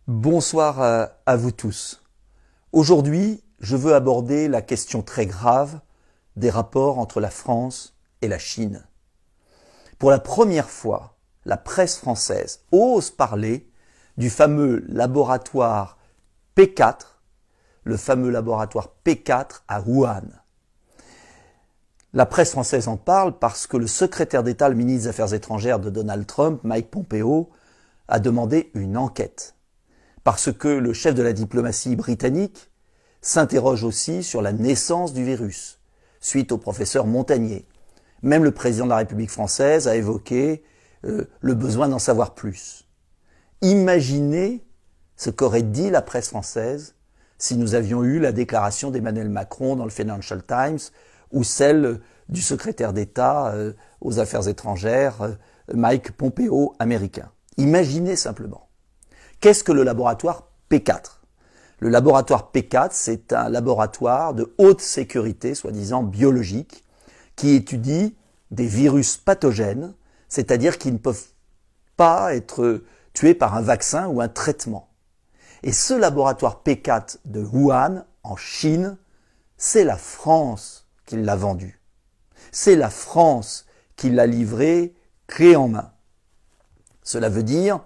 Bonsoir à vous tous. Aujourd'hui, je veux aborder la question très grave des rapports entre la France et la Chine. Pour la première fois, la presse française ose parler du fameux laboratoire P4, le fameux laboratoire P4 à Wuhan. La presse française en parle parce que le secrétaire d'État, le ministre des Affaires étrangères de Donald Trump, Mike Pompeo, a demandé une enquête. Parce que le chef de la diplomatie britannique s'interroge aussi sur la naissance du virus, suite au professeur Montagnier. Même le président de la République française a évoqué le besoin d'en savoir plus. Imaginez ce qu'aurait dit la presse française si nous avions eu la déclaration d'Emmanuel Macron dans le Financial Times ou celle du secrétaire d'État aux Affaires étrangères, Mike Pompeo, américain. Imaginez simplement. Qu'est-ce que le laboratoire P4 ? Le laboratoire P4, c'est un laboratoire de haute sécurité, soi-disant biologique, qui étudie des virus pathogènes, c'est-à-dire qui ne peuvent pas être tués par un vaccin ou un traitement. Et ce laboratoire P4 de Wuhan, en Chine, c'est la France qui l'a vendu. C'est la France qui l'a livré clé en main. Cela veut dire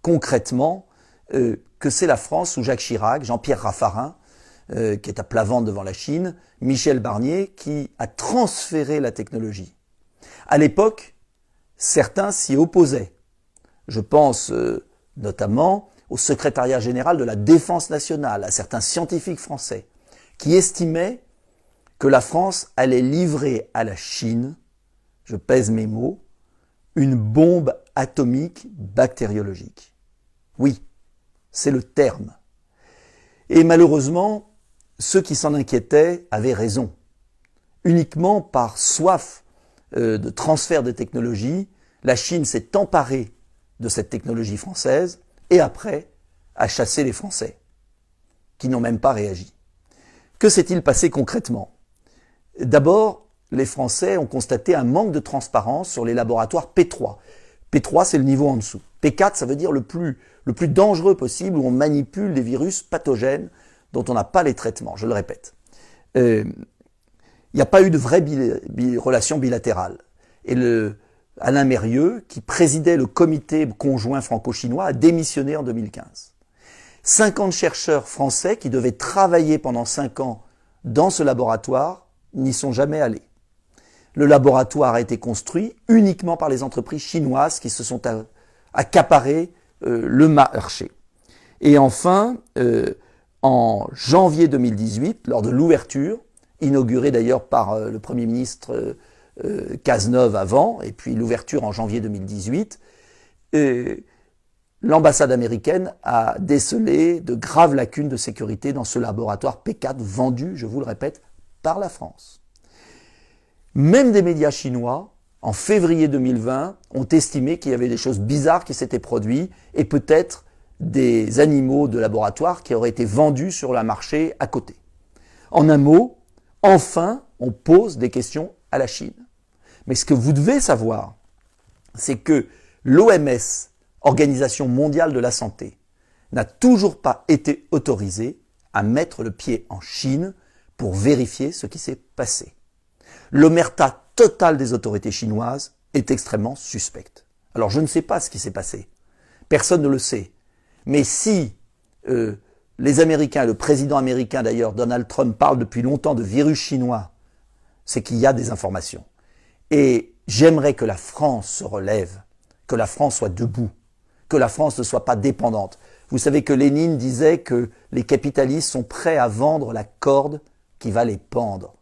concrètement que c'est la France sous Jacques Chirac, Jean-Pierre Raffarin, qui est à plat ventre devant la Chine, Michel Barnier, qui a transféré la technologie. À l'époque, certains s'y opposaient. Je pense notamment au secrétariat général de la Défense nationale, à certains scientifiques français, qui estimaient que la France allait livrer à la Chine, je pèse mes mots, une bombe atomique bactériologique. Oui, c'est le terme. Et malheureusement, ceux qui s'en inquiétaient avaient raison. Uniquement par soif de transfert de technologie, la Chine s'est emparée de cette technologie française et après a chassé les Français, qui n'ont même pas réagi. Que s'est-il passé concrètement ? D'abord, les Français ont constaté un manque de transparence sur les laboratoires P3. P3, c'est le niveau en dessous. P4, ça veut dire le plus dangereux possible, où on manipule des virus pathogènes dont on n'a pas les traitements, je le répète. Il n'y a pas eu de vraie relation bilatérale. Et Alain Mérieux, qui présidait le comité conjoint franco-chinois, a démissionné en 2015. 50 chercheurs français qui devaient travailler pendant 5 ans dans ce laboratoire n'y sont jamais allés. Le laboratoire a été construit uniquement par les entreprises chinoises qui se sont accaparées le marché. Et enfin, en janvier 2018, lors de l'ouverture, inaugurée d'ailleurs par le Premier ministre Cazeneuve avant, et puis l'ouverture en janvier 2018, l'ambassade américaine a décelé de graves lacunes de sécurité dans ce laboratoire P4 vendu, je vous le répète, par la France. Même des médias chinois, en février 2020, ont estimé qu'il y avait des choses bizarres qui s'étaient produites et peut-être des animaux de laboratoire qui auraient été vendus sur le marché à côté. En un mot, enfin, on pose des questions à la Chine. Mais ce que vous devez savoir, c'est que l'OMS, Organisation mondiale de la santé, n'a toujours pas été autorisée à mettre le pied en Chine pour vérifier ce qui s'est passé. L'omerta totale des autorités chinoises est extrêmement suspecte. Alors je ne sais pas ce qui s'est passé. Personne ne le sait. Mais si les Américains, le président américain d'ailleurs, Donald Trump, parle depuis longtemps de virus chinois, c'est qu'il y a des informations. Et j'aimerais que la France se relève, que la France soit debout, que la France ne soit pas dépendante. Vous savez que Lénine disait que les capitalistes sont prêts à vendre la corde qui va les pendre.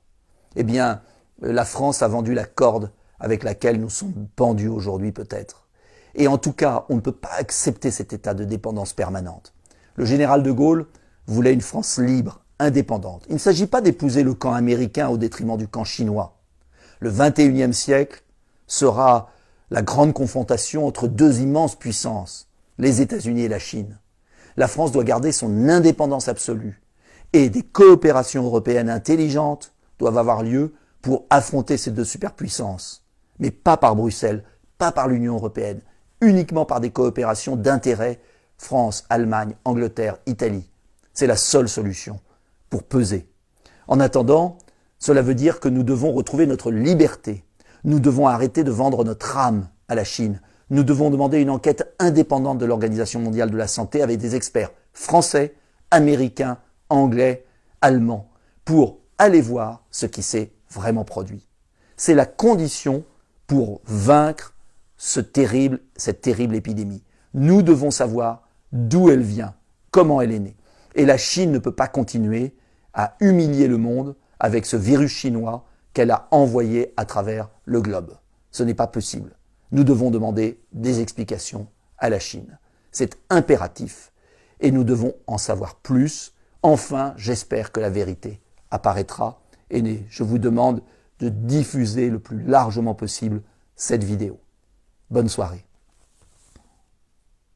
Eh bien, la France a vendu la corde avec laquelle nous sommes pendus aujourd'hui peut-être. Et en tout cas, on ne peut pas accepter cet état de dépendance permanente. Le général de Gaulle voulait une France libre, indépendante. Il ne s'agit pas d'épouser le camp américain au détriment du camp chinois. Le 21e siècle sera la grande confrontation entre deux immenses puissances, les États-Unis et la Chine. La France doit garder son indépendance absolue et des coopérations européennes intelligentes doivent avoir lieu pour affronter ces deux superpuissances. Mais pas par Bruxelles, pas par l'Union européenne, uniquement par des coopérations d'intérêt France, Allemagne, Angleterre, Italie. C'est la seule solution pour peser. En attendant, cela veut dire que nous devons retrouver notre liberté. Nous devons arrêter de vendre notre âme à la Chine. Nous devons demander une enquête indépendante de l'Organisation mondiale de la santé avec des experts français, américains, anglais, allemands, pour aller voir ce qui s'est vraiment produit. C'est la condition pour vaincre cette terrible épidémie. Nous devons savoir d'où elle vient, comment elle est née. Et la Chine ne peut pas continuer à humilier le monde avec ce virus chinois qu'elle a envoyé à travers le globe. Ce n'est pas possible. Nous devons demander des explications à la Chine. C'est impératif et nous devons en savoir plus. Enfin, j'espère que la vérité apparaîtra et je vous demande de diffuser le plus largement possible cette vidéo. Bonne soirée.